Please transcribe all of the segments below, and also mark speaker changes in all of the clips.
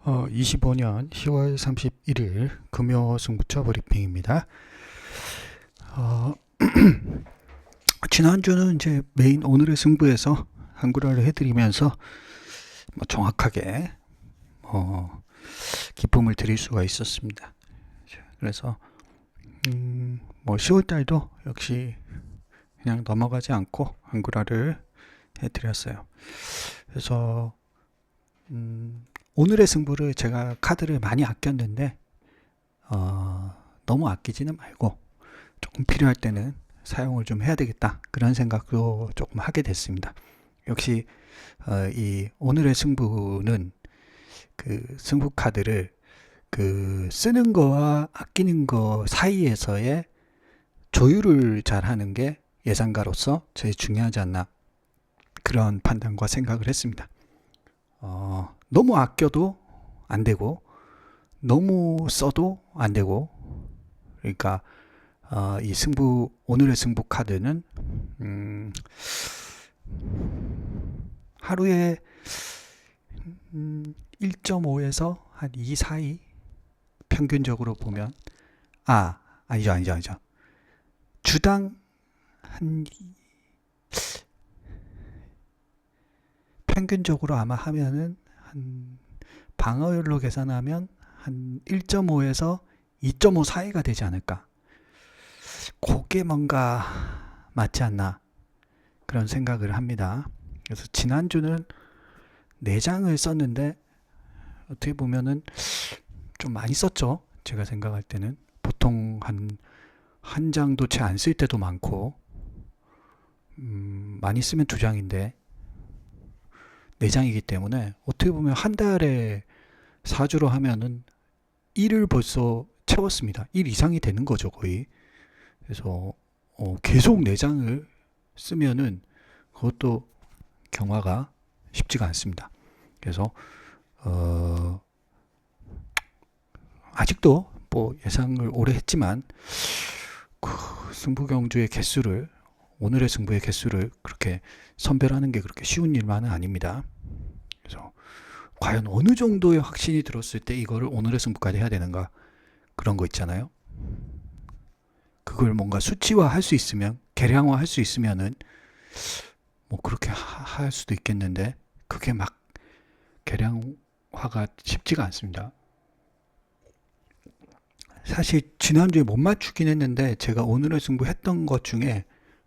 Speaker 1: 25년 10월 31일 금요 승부처 브리핑입니다. 지난주는 이제 메인 오늘의 승부에서 한구라를 해드리면서 정확하게 기쁨을 드릴 수가 있었습니다. 그래서 10월달도 역시 그냥 넘어가지 않고 한구라를 해드렸어요. 그래서 오늘의 승부를 제가 카드를 많이 아꼈는데 너무 아끼지는 말고 조금 필요할 때는 사용을 좀 해야 되겠다, 그런 생각도 조금 하게 됐습니다. 역시 이 오늘의 승부는 그 승부 카드를 그 쓰는 거와 아끼는 거 사이에서의 조율을 잘 하는 게 예상가로서 제일 중요하지 않나, 그런 판단과 생각을 했습니다. 너무 아껴도 안 되고 너무 써도 안 되고, 그러니까 이 오늘의 승부 카드는 하루에 1.5에서 한 2 사이, 평균적으로 보면 아니죠. 주당 한 평균적으로 아마 하면은 한 방어율로 계산하면 한 1.5에서 2.5 사이가 되지 않을까. 그게 뭔가 맞지 않나, 그런 생각을 합니다. 그래서 지난주는 4장을 썼는데 어떻게 보면은 좀 많이 썼죠. 제가 생각할 때는 보통 한 장도 채 안 쓸 때도 많고, 많이 쓰면 2장인데 4장이기 때문에 어떻게 보면 한 달에 4주로 하면은 1을 벌써 채웠습니다. 1 이상이 되는 거죠, 거의. 그래서 계속 4장을 쓰면은 그것도 경화가 쉽지가 않습니다. 그래서 아직도 뭐 예상을 오래 했지만 그 승부경주의 개수를, 오늘의 승부의 개수를 그렇게 선별하는 게 그렇게 쉬운 일만은 아닙니다. 그래서 과연 어느 정도의 확신이 들었을 때 이거를 오늘의 승부까지 해야 되는가, 그런 거 있잖아요. 그걸 뭔가 수치화 할 수 있으면, 계량화 할 수 있으면은 뭐 그렇게 할 수도 있겠는데, 그게 막 계량화가 쉽지가 않습니다. 사실 지난주에 못 맞추긴 했는데 제가 오늘의 승부 했던 것 중에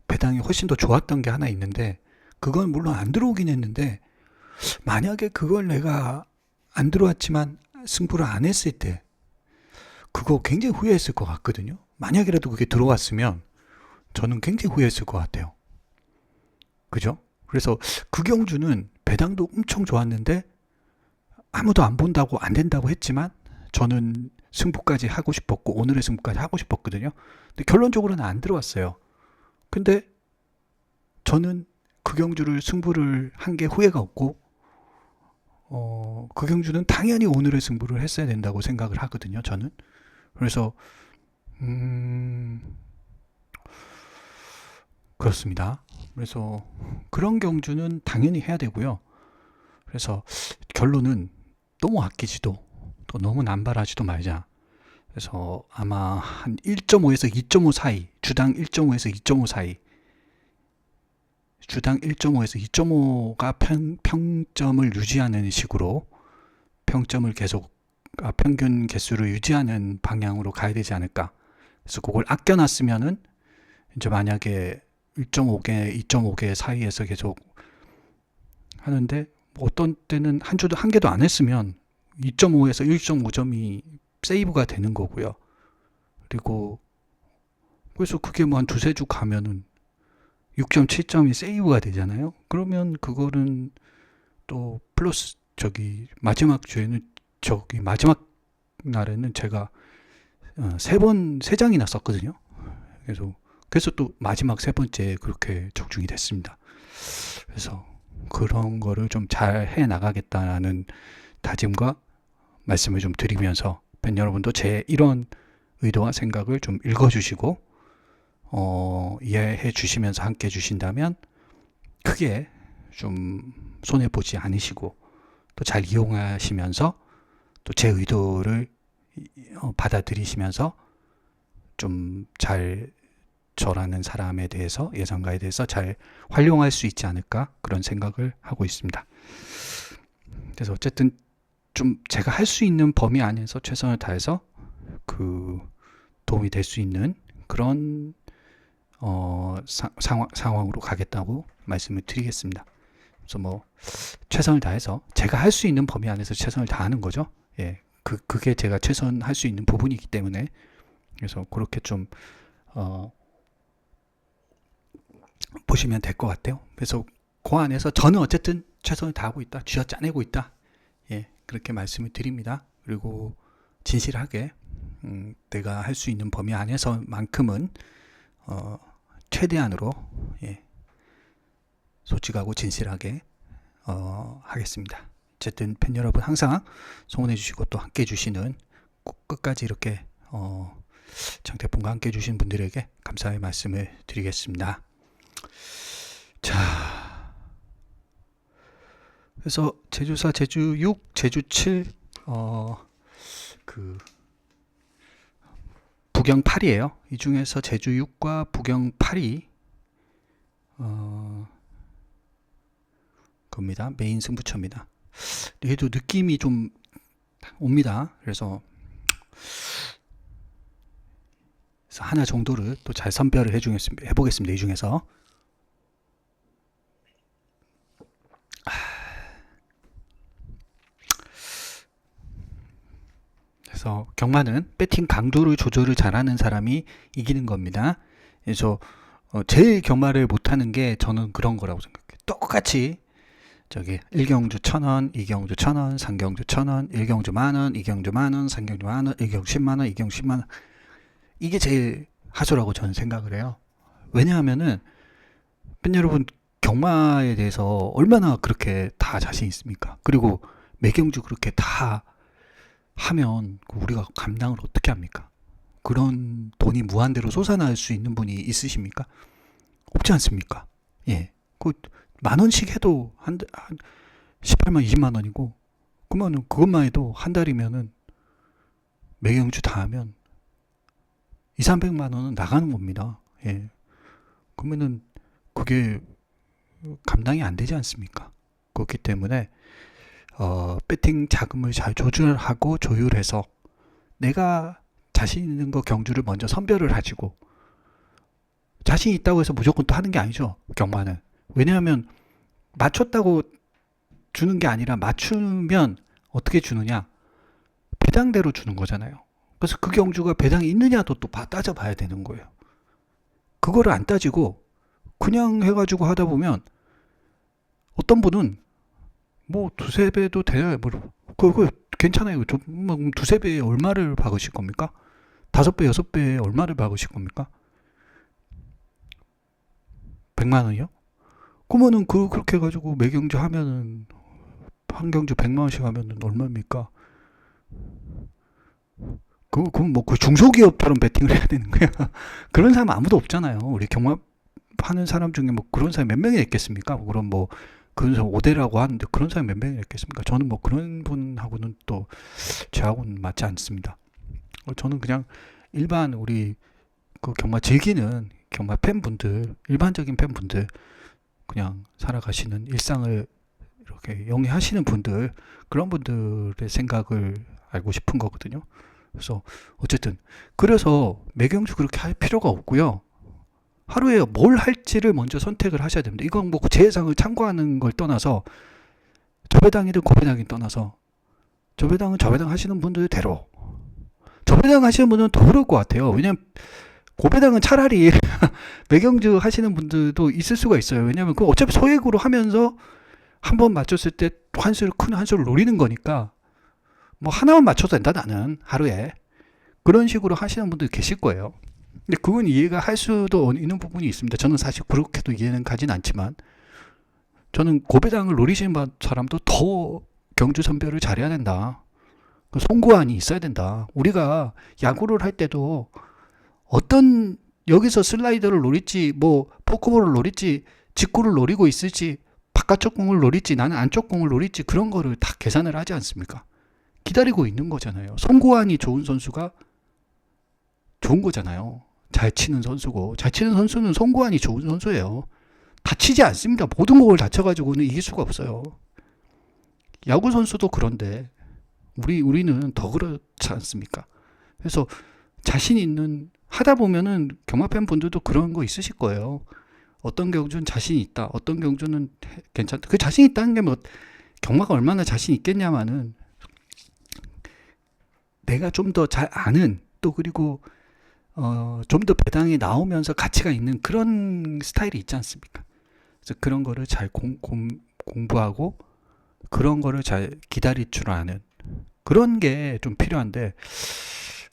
Speaker 1: 배당이 훨씬 더 좋았던 게 하나 있는데, 그건 물론 안 들어오긴 했는데, 만약에 그걸 내가 안 들어왔지만 승부를 안 했을 때 그거 굉장히 후회했을 것 같거든요. 만약이라도 그게 들어왔으면 저는 굉장히 후회했을 것 같아요. 그죠? 그래서 그 경주는 배당도 엄청 좋았는데 아무도 안 본다고 안 된다고 했지만 저는 승부까지 하고 싶었고 오늘의 승부까지 하고 싶었거든요. 근데 결론적으로는 안 들어왔어요. 근데 저는 그 경주를 승부를 한 게 후회가 없고, 그 경주는 당연히 오늘의 승부를 했어야 된다고 생각을 하거든요, 저는. 그래서 그렇습니다. 그래서 그런 경주는 당연히 해야 되고요. 그래서 결론은 너무 아끼지도 또 너무 남발하지도 말자. 그래서 아마 한 1.5에서 2.5 사이, 주당 1.5에서 2.5 사이, 주당 1.5에서 2.5가 평점을 유지하는 식으로 평점을 계속, 평균 개수를 유지하는 방향으로 가야 되지 않을까. 그래서 그걸 아껴놨으면은 이제 만약에 1.5개, 2.5개 사이에서 계속 하는데, 어떤 때는 한 주도 한 개도 안 했으면 2.5에서 1.5점이 세이브가 되는 거고요. 그리고 그래서 그게 뭐 한 두세 주 가면은 6점, 7점이 세이브가 되잖아요. 그러면 그거는 또 플러스, 마지막 주에는, 마지막 날에는 제가 3장이나 썼거든요. 그래서 또 마지막 3번째 그렇게 적중이 됐습니다. 그래서 그런 거를 좀 잘 해 나가겠다는 다짐과 말씀을 좀 드리면서, 팬 여러분도 제 이런 의도와 생각을 좀 읽어주시고 이해해 주시면서 함께 해 주신다면 크게 좀 손해보지 않으시고 또 잘 이용하시면서 또 제 의도를 받아들이시면서 좀 잘 저라는 사람에 대해서, 예상가에 대해서 잘 활용할 수 있지 않을까, 그런 생각을 하고 있습니다. 그래서 어쨌든 좀 제가 할 수 있는 범위 안에서 최선을 다해서 그 도움이 될 수 있는 그런 상황으로 가겠다고 말씀을 드리겠습니다. 그래서 뭐 최선을 다해서 제가 할 수 있는 범위 안에서 최선을 다하는 거죠. 예, 그게 제가 최선 할 수 있는 부분이기 때문에, 그래서 그렇게 좀 보시면 될 것 같아요. 그래서 그 안에서 저는 어쨌든 최선을 다하고 있다, 쥐어짜내고 있다, 예, 그렇게 말씀을 드립니다. 그리고 진실하게 내가 할 수 있는 범위 안에서만큼은 최대한으로, 예, 솔직하고 진실하게 하겠습니다. 어쨌든 팬 여러분 항상 성원해 주시고 또 함께 해주시는, 끝까지 이렇게 장태풍과 함께 해주신 분들에게 감사의 말씀을 드리겠습니다. 자, 그래서 제주4, 제주6, 제주7 그 부경 8이에요. 이 중에서 제주6과 부경 8이 겁니다. 메인 승부처입니다. 얘도 느낌이 좀 옵니다. 그래서 하나 정도를 또 잘 선별을 해보겠습니다. 이 중에서. 그래서 경마는 배팅 강도를 조절을 잘하는 사람이 이기는 겁니다. 그래서 제일 경마를 못하는 게 저는 그런 거라고 생각해요. 똑같이 저기 1경주 1,000원, 2경주 1,000원, 3경주 1,000원, 1경주 만원, 2경주 만원, 3경주 만원, 1경주 10만원, 2경주 10만원. 이게 제일 하소라고 저는 생각을 해요. 왜냐하면은 팬 여러분, 경마에 대해서 얼마나 그렇게 다 자신 있습니까? 그리고 매경주 그렇게 다 하면 우리가 감당을 어떻게 합니까? 그런 돈이 무한대로 솟아날 수 있는 분이 있으십니까? 없지 않습니까? 예. 그 만원씩 해도 한 18만, 20만 원이고, 그러면은 그것만 해도 한 달이면은 매경주 다 하면 2, 300만 원은 나가는 겁니다. 예. 그러면은 그게 감당이 안 되지 않습니까? 그렇기 때문에 배팅 자금을 잘 조절하고 조율해서 내가 자신 있는 거 경주를 먼저 선별을 하시고, 자신 있다고 해서 무조건 또 하는 게 아니죠, 경마는. 왜냐하면 맞췄다고 주는 게 아니라 맞추면 어떻게 주느냐, 배당대로 주는 거잖아요. 그래서 그 경주가 배당이 있느냐도 또 따져봐야 되는 거예요. 그거를 안 따지고 그냥 해가지고 하다 보면 어떤 분은 뭐 두세 배도 돼요. 뭐 그거 괜찮아요. 뭐 두세 배에 얼마를 박으실 겁니까? 5배, 6배에 얼마를 박으실 겁니까? 100만 원이요? 그러면은 그렇게 해가지고 매경주 하면은 한 경주 100만 원씩 하면은 얼마입니까? 그럼 뭐 그 중소기업처럼 베팅을 해야 되는 거야. 그런 사람 아무도 없잖아요. 우리 경마 하는 사람 중에 뭐 그런 사람 몇 명이 있겠습니까? 그럼 뭐 그런 사람 5대라고 하는데 그런 사람 몇 명이 있겠습니까? 저는 뭐 그런 분하고는 또 저하고는 맞지 않습니다. 저는 그냥 일반 우리 그 경마 즐기는 경마 팬분들, 일반적인 팬분들, 그냥 살아가시는 일상을 이렇게 영위하시는 분들, 그런 분들의 생각을 알고 싶은 거거든요. 그래서 어쨌든 그래서 매경주 그렇게 할 필요가 없고요. 하루에 뭘 할지를 먼저 선택을 하셔야 됩니다. 이건 뭐 제 예상을 참고하는 걸 떠나서, 저배당이든 고배당이든 떠나서, 저배당은 저배당 하시는 분들대로, 저배당 하시는 분은 더 그럴 것 같아요. 왜냐면 고배당은 차라리 매경주 하시는 분들도 있을 수가 있어요. 왜냐면 그 어차피 소액으로 하면서 한 번 맞췄을 때 큰 한수를 노리는 거니까 뭐 하나만 맞춰도 된다 나는 하루에, 그런 식으로 하시는 분들 계실 거예요. 근데 그건 이해가 할 수도 있는 부분이 있습니다. 저는 사실 그렇게도 이해는 가진 않지만, 저는 고배당을 노리시는 사람도 더 경주 선별을 잘해야 된다. 그 송구안이 있어야 된다. 우리가 야구를 할 때도 어떤 여기서 슬라이더를 노릴지, 뭐 포크볼을 노릴지, 직구를 노리고 있을지, 바깥쪽 공을 노릴지, 나는 안쪽 공을 노릴지, 그런 거를 다 계산을 하지 않습니까? 기다리고 있는 거잖아요. 송구환이 좋은 선수가 좋은 거잖아요. 잘 치는 선수고, 잘 치는 선수는 송구환이 좋은 선수예요. 다치지 않습니다. 모든 곡을 다쳐가지고는 이길 수가 없어요. 야구 선수도 그런데 우리는 더 그렇지 않습니까? 그래서 자신 있는 하다 보면은 경마 팬 분들도 그런 거 있으실 거예요. 어떤 경주는 자신 있다, 어떤 경주는 괜찮다. 그 자신 있다는 게 뭐 경마가 얼마나 자신 있겠냐마는 내가 좀 더 잘 아는 또 그리고 좀 더 배당이 나오면서 가치가 있는 그런 스타일이 있지 않습니까? 그래서 그런 거를 잘 공부하고 그런 거를 잘 기다릴 줄 아는 그런 게 좀 필요한데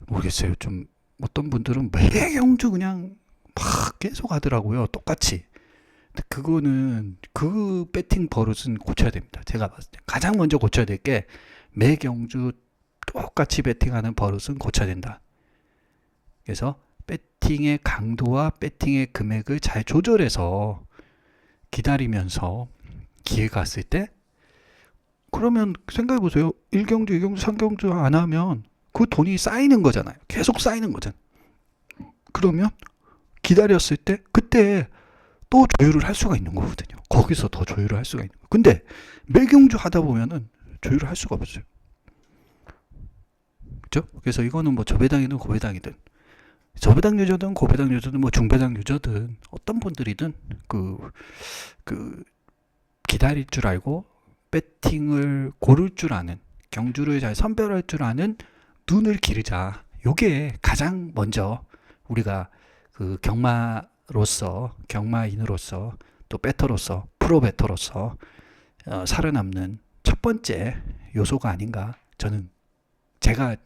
Speaker 1: 모르겠어요. 좀 어떤 분들은 매 경주 그냥 막 계속 하더라고요. 똑같이. 근데 그거는 그 배팅 버릇은 고쳐야 됩니다. 제가 봤을 때 가장 먼저 고쳐야 될 게 매 경주 똑같이 배팅하는 버릇은 고쳐야 된다. 그래서 배팅의 강도와 배팅의 금액을 잘 조절해서 기다리면서 기회가 왔을 때 그러면 생각해보세요. 1경주, 2경주, 3경주 안 하면 그 돈이 쌓이는 거잖아요. 계속 쌓이는 거잖아요. 그러면 기다렸을 때 그때 또 조율을 할 수가 있는 거거든요. 거기서 더 조율을 할 수가 있는 거예요. 근데 매경주 하다 보면은 조율을 할 수가 없어요. 그죠? 그래서 이거는 뭐 저배당이든 고배당이든 저배당 유저든 고배당 유저든 뭐 중배당 유저든 어떤 분들이든 그 기다릴 줄 알고 배팅을 고를 줄 아는 경주를 잘 선별할 줄 아는 눈을 기르자. 요게 가장 먼저 우리가 그 경마인으로서 또 배터로서 프로 배터로서 살아남는 첫 번째 요소가 아닌가. 저는 제가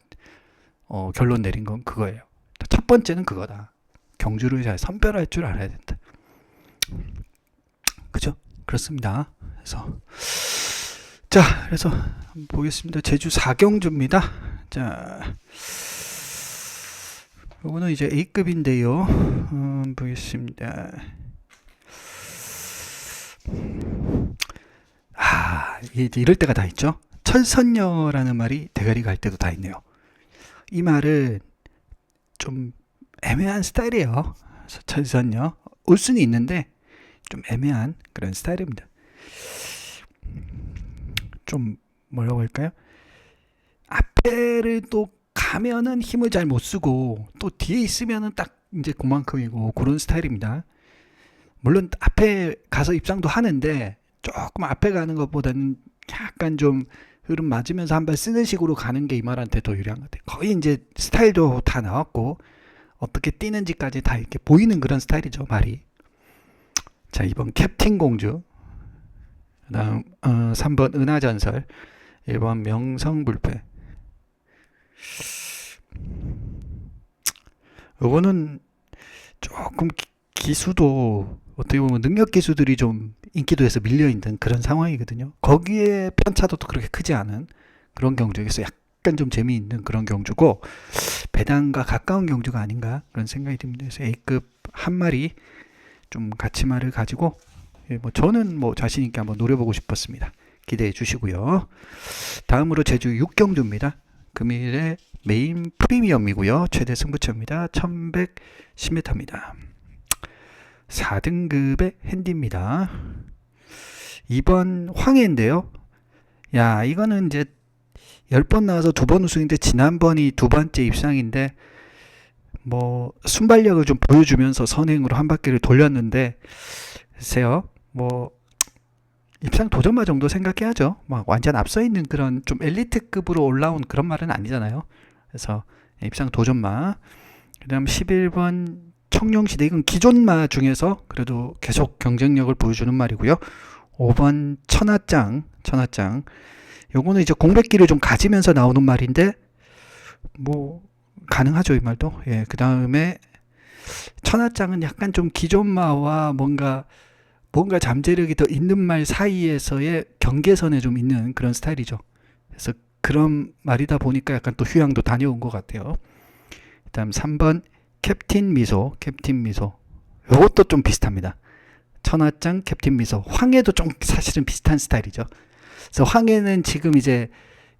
Speaker 1: 결론 내린 건 그거예요. 첫 번째는 그거다. 경주를 잘 선별할 줄 알아야 된다. 그죠? 그렇습니다. 그래서 보겠습니다. 제주 4경주입니다. 자, 요거는 이제 A급인데요. 보겠습니다. 이럴 때가 다 있죠. 철선녀라는 말이 대가리 갈 때도 다 있네요. 이 말은 좀 애매한 스타일이에요. 철선녀 올 수는 있는데 좀 애매한 그런 스타일입니다. 좀 뭐라고 할까요? 앞에를 또 가면은 힘을 잘 못 쓰고 또 뒤에 있으면은 딱 이제 그만큼이고 그런 스타일입니다. 물론 앞에 가서 입상도 하는데 조금 앞에 가는 것보다는 약간 좀 흐름 맞으면서 한 발 쓰는 식으로 가는 게 이 말한테 더 유리한 것 같아요. 거의 이제 스타일도 다 나왔고 어떻게 뛰는지까지 다 이렇게 보이는 그런 스타일이죠, 말이. 자, 2번 캡틴 공주, 그다음 3번 은하전설, 1번 명성불패. 요거는 조금 기수도 어떻게 보면 능력 기수들이 좀 인기도에서 밀려있는 그런 상황이거든요. 거기에 편차도 또 그렇게 크지 않은 그런 경주에서 약간 좀 재미있는 그런 경주고 배당과 가까운 경주가 아닌가 그런 생각이 듭니다. 그래서 A급 한 마리 좀 가치말을 가지고 뭐 저는 뭐 자신 있게 한번 노려보고 싶었습니다. 기대해 주시고요. 다음으로 제주 6경주입니다. 금일의 메인 프리미엄이고요. 최대 승부처입니다. 1110m입니다. 4등급의 핸디입니다. 2번 황해인데요. 야, 이거는 이제 10번 나와서 2번 우승인데 지난번이 두 번째 입상인데 뭐 순발력을 좀 보여주면서 선행으로 한 바퀴를 돌렸는데 글쎄요. 뭐 입상 도전마 정도 생각해야죠. 막 완전 앞서 있는 그런 좀 엘리트급으로 올라온 그런 말은 아니잖아요. 그래서 입상 도전마. 그다음 11번 청룡시대, 이건 기존마 중에서 그래도 계속 경쟁력을 보여주는 말이고요. 5번 천하짱. 요거는 이제 공백기를 좀 가지면서 나오는 말인데 뭐 가능하죠, 이 말도. 예, 그 다음에 천하짱은 약간 좀 기존마와 뭔가 잠재력이 더 있는 말 사이에서의 경계선에 좀 있는 그런 스타일이죠. 그래서 그런 말이다 보니까 약간 또 휴양도 다녀온 것 같아요. 그 다음 3번 캡틴 미소. 이것도 좀 비슷합니다. 천하짱, 캡틴 미소. 황해도 좀 사실은 비슷한 스타일이죠. 그래서 황해는 지금 이제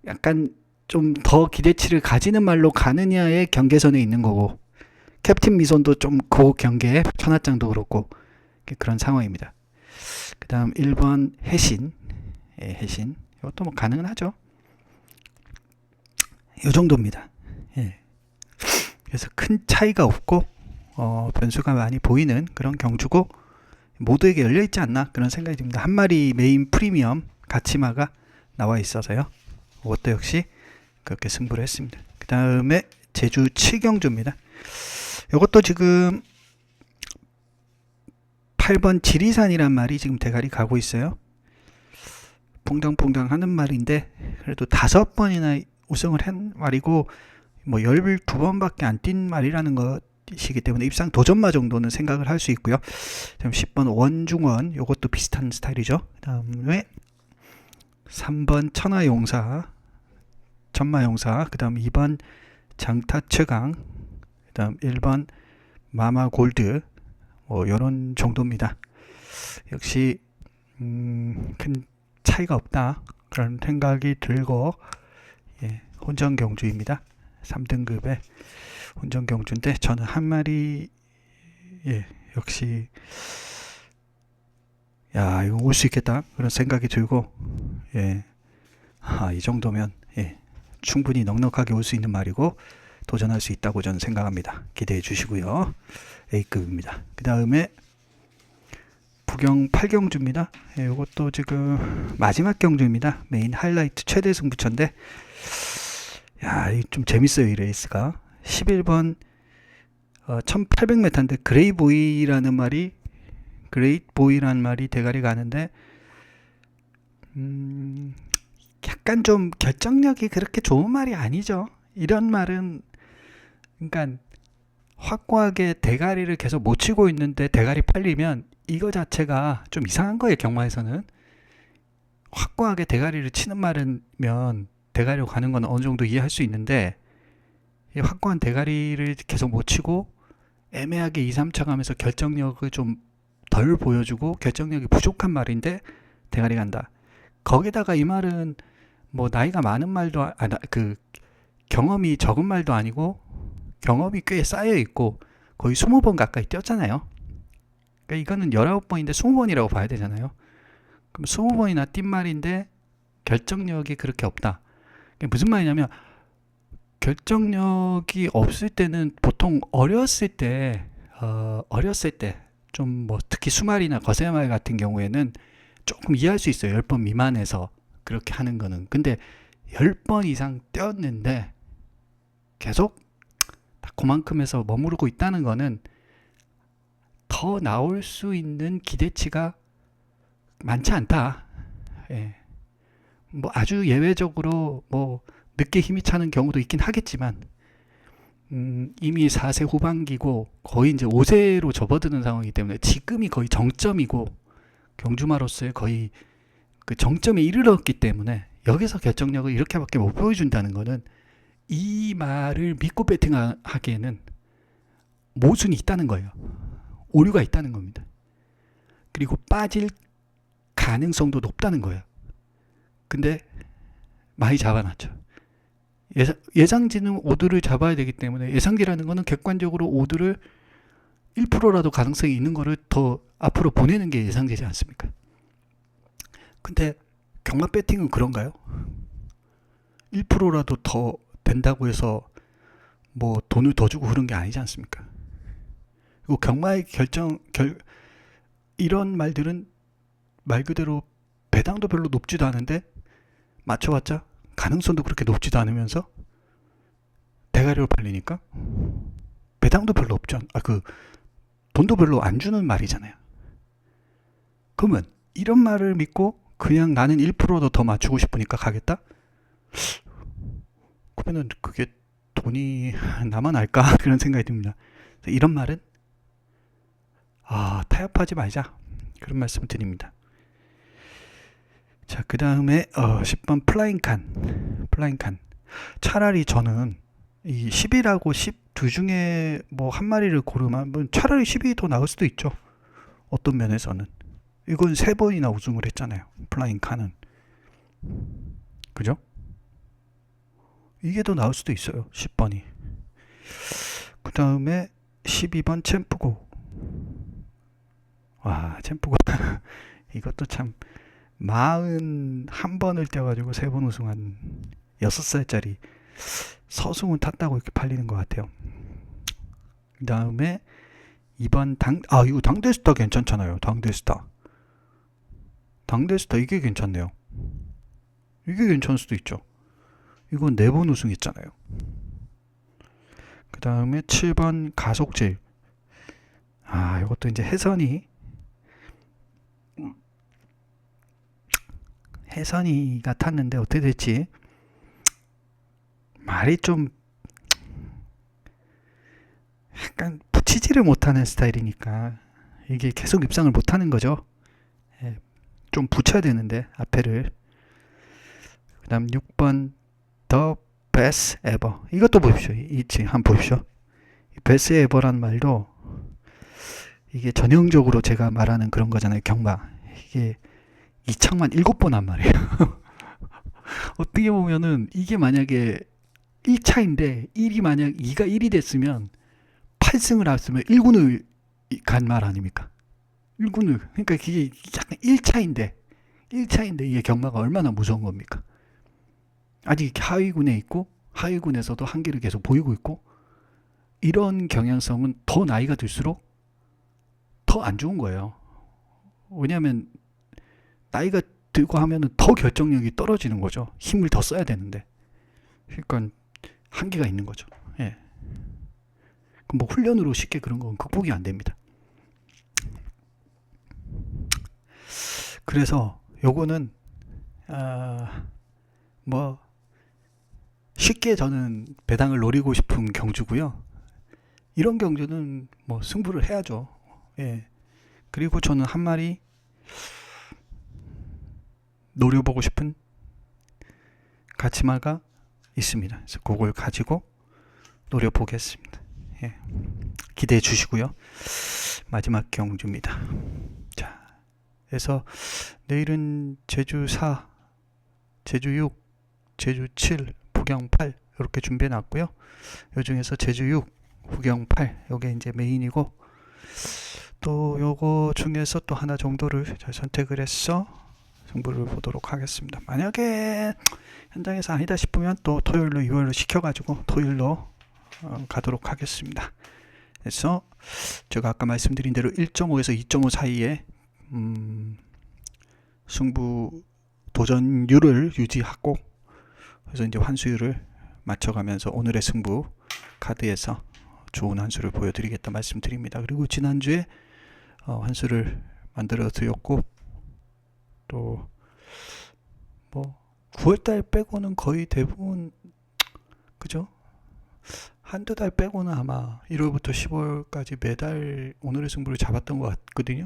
Speaker 1: 약간 좀 더 기대치를 가지는 말로 가느냐의 경계선에 있는 거고, 캡틴 미손도 좀 그 경계에 천하장도 그렇고 그런 상황입니다. 그 다음 1번 해신. 예, 해신 이것도 뭐 가능은 하죠. 이 정도입니다. 예. 그래서 큰 차이가 없고 변수가 많이 보이는 그런 경주고 모두에게 열려있지 않나 그런 생각이 듭니다. 한 마리 메인 프리미엄 가치마가 나와 있어서요. 이것도 역시 그렇게 승부를 했습니다. 그 다음에 제주 7경주입니다. 이것도 지금 8번 지리산이란 말이 지금 대가리 가고 있어요. 퐁당퐁당 하는 말인데 그래도 5번이나 우승을 한 말이고 뭐 12번밖에 안 뛴 말이라는 것이기 때문에 입상 도전마 정도는 생각을 할 수 있고요. 다음 10번 원중원 이것도 비슷한 스타일이죠. 그 다음에 3번 천하용사 천마용사, 그 다음 2번 장타최강, 그 다음 1번 마마골드, 뭐 요런 정도입니다. 역시 큰 차이가 없다 그런 생각이 들고, 예, 혼전경주입니다. 3등급의 혼전경주인데 저는 한 마리, 예, 역시 야 이거 올 수 있겠다 그런 생각이 들고, 예, 이 정도면 예, 충분히 넉넉하게 올 수 있는 말이고 도전할 수 있다고 저는 생각합니다. 기대해 주시고요. A급입니다. 그 다음에 부경 8경주입니다. 예, 이것도 지금 마지막 경주입니다. 메인 하이라이트 최대 승부처인데, 야, 이거 좀 재밌어요, 이 레이스가. 11번 1800m인데 그레이보이라는 말이 대가리 가는데, 약간 좀 결정력이 그렇게 좋은 말이 아니죠. 이런 말은 그러니까 확고하게 대가리를 계속 못 치고 있는데 대가리 팔리면 이거 자체가 좀 이상한 거예요. 경마에서는 확고하게 대가리를 치는 말이면 대가리로 가는 건 어느 정도 이해할 수 있는데, 이 확고한 대가리를 계속 못 치고 애매하게 2, 3차 가면서 결정력을 좀 덜 보여주고 결정력이 부족한 말인데 대가리 간다. 거기다가 이 말은 뭐 나이가 많은 말도 그 경험이 적은 말도 아니고 경험이 꽤 쌓여 있고 거의 20번 가까이 뛰었잖아요. 그러니까 이거는 19번인데 20번이라고 봐야 되잖아요. 그럼 20번이나 뛴 말인데 결정력이 그렇게 없다. 무슨 말이냐면 결정력이 없을 때는 보통 어렸을 때 좀 뭐 특히 수말이나 거세말 같은 경우에는 조금 이해할 수 있어요. 10번 미만에서 그렇게 하는 거는. 근데 10번 이상 뛰었는데 계속 그만큼에서 머무르고 있다는 거는 더 나올 수 있는 기대치가 많지 않다. 예. 뭐 아주 예외적으로 뭐 늦게 힘이 차는 경우도 있긴 하겠지만, 이미 4세 후반기고 거의 이제 5세로 접어드는 상황이기 때문에 지금이 거의 정점이고 경주마로서의 거의 그 정점에 이르렀기 때문에 여기서 결정력을 이렇게밖에 못 보여준다는 거는 이 말을 믿고 배팅하기에는 모순이 있다는 거예요. 오류가 있다는 겁니다. 그리고 빠질 가능성도 높다는 거예요. 근데 많이 잡아놨죠. 예상지는 오드를 잡아야 되기 때문에 예상기라는 거는 객관적으로 오드를 1%라도 가능성이 있는 거를 더 앞으로 보내는 게 예상되지 않습니까? 근데 경마 배팅은 그런가요? 1%라도 더 된다고 해서 뭐 돈을 더 주고 그런 게 아니지 않습니까? 그리고 경마의 이런 말들은 말 그대로 배당도 별로 높지도 않은데 맞춰봤자 가능성도 그렇게 높지도 않으면서 대가리로 팔리니까 배당도 별로 없죠. 돈도 별로 안 주는 말이잖아요. 그러면 이런 말을 믿고 그냥 나는 1%도 더 맞추고 싶으니까 가겠다? 그러면은 그게 돈이 나만 알까? 그런 생각이 듭니다. 이런 말은 타협하지 말자 그런 말씀을 드립니다. 자, 그 다음에 10번 플라잉칸. 차라리 저는 이 10이라고 12 중에 뭐 한 마리를 고르면 차라리 10이 더 나을 수도 있죠. 어떤 면에서는. 이건 3번이나 우승을 했잖아요. 플라잉칸은. 그죠? 이게 더 나을 수도 있어요. 10번이. 그 다음에 12번 챔프고. 와, 챔프고. 이것도 참 41번을 뛰어가지고 3번 우승한 6살짜리 서승훈 탔다고 이렇게 팔리는 것 같아요. 그 다음에 2번 이거 당대스타 괜찮잖아요. 당대스타 이게 괜찮네요. 이게 괜찮을 수도 있죠. 이건 4번 우승했잖아요. 그 다음에 7번 가속질. 이것도 이제 혜선이가 탔는데 어떻게 됐지? 말이 좀 약간 붙이지를 못하는 스타일이니까 이게 계속 입상을 못하는 거죠. 예, 좀 붙여야 되는데 앞에를. 그 다음 6번 The Best Ever. 이것도 보십시오. 한번 보십시오. Best Ever란 말도 이게 전형적으로 제가 말하는 그런 거잖아요. 경마. 이게 이창만 7번 한 말이에요. 어떻게 보면은 이게 만약에 1차인데 1이 만약 2가 1이 됐으면 8승을 했으면 1군을 간 말 아닙니까? 1군을. 그러니까 그게 약간 1차인데 이게 경마가 얼마나 무서운 겁니까? 아직 하위군에 있고 하위군에서도 한계를 계속 보이고 있고, 이런 경향성은 더 나이가 들수록 더 안 좋은 거예요. 왜냐하면 나이가 들고 하면은 더 결정력이 떨어지는 거죠. 힘을 더 써야 되는데. 그러니까 한계가 있는 거죠. 예. 뭐 훈련으로 쉽게 그런 건 극복이 안 됩니다. 그래서 요거는 뭐 쉽게 저는 배당을 노리고 싶은 경주고요. 이런 경주는 뭐 승부를 해야죠. 예. 그리고 저는 한 마리 노려보고 싶은 가치마가 있습니다. 그래서 그걸 가지고 노려보겠습니다. 예. 기대해 주시고요. 마지막 경주입니다. 자, 그래서 내일은 제주 4, 제주 6, 제주 7, 부경 8 이렇게 준비해 놨고요. 요 중에서 제주 6, 부경 8 요게 이제 메인이고, 또 요거 중에서 또 하나 정도를 잘 선택을 해서 승부를 보도록 하겠습니다. 만약에 현장에서 아니다 싶으면 또 토요일로 이월로 시켜가지고 토요일로 가도록 하겠습니다. 그래서 제가 아까 말씀드린 대로 1.5에서 2.5 사이에 승부 도전율을 유지하고, 그래서 이제 환수율을 맞춰가면서 오늘의 승부 카드에서 좋은 환수를 보여드리겠다 말씀드립니다. 그리고 지난주에 환수를 만들어 드렸고, 또 뭐 9월달 빼고는 거의 대부분 그죠? 한두 달 빼고는 아마 1월부터 10월까지 매달 오늘의 승부를 잡았던 것 같거든요.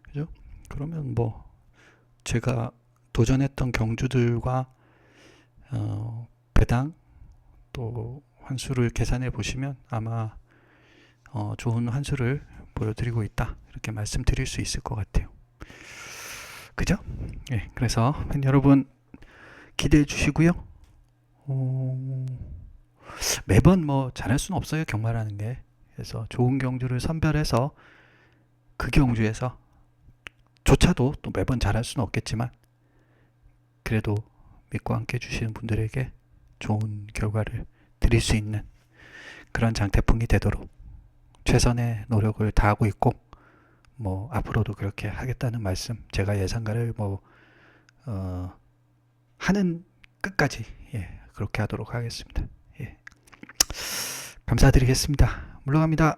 Speaker 1: 그죠? 그러면 뭐 제가 도전했던 경주들과 배당 또 환수를 계산해 보시면 아마 좋은 환수를 보여드리고 있다 이렇게 말씀드릴 수 있을 것 같아요. 그죠? 예, 그래서 여러분 기대해 주시고요. 매번 뭐 잘할 수는 없어요, 경마라는 게. 그래서 좋은 경주를 선별해서 그 경주에서 조차도 또 매번 잘할 수는 없겠지만, 그래도 믿고 함께 해주시는 분들에게 좋은 결과를 드릴 수 있는 그런 장태풍이 되도록 최선의 노력을 다하고 있고, 뭐 앞으로도 그렇게 하겠다는 말씀, 제가 예상가를 뭐 하는 끝까지 그렇게 하도록 하겠습니다. 예. 감사드리겠습니다. 물러갑니다.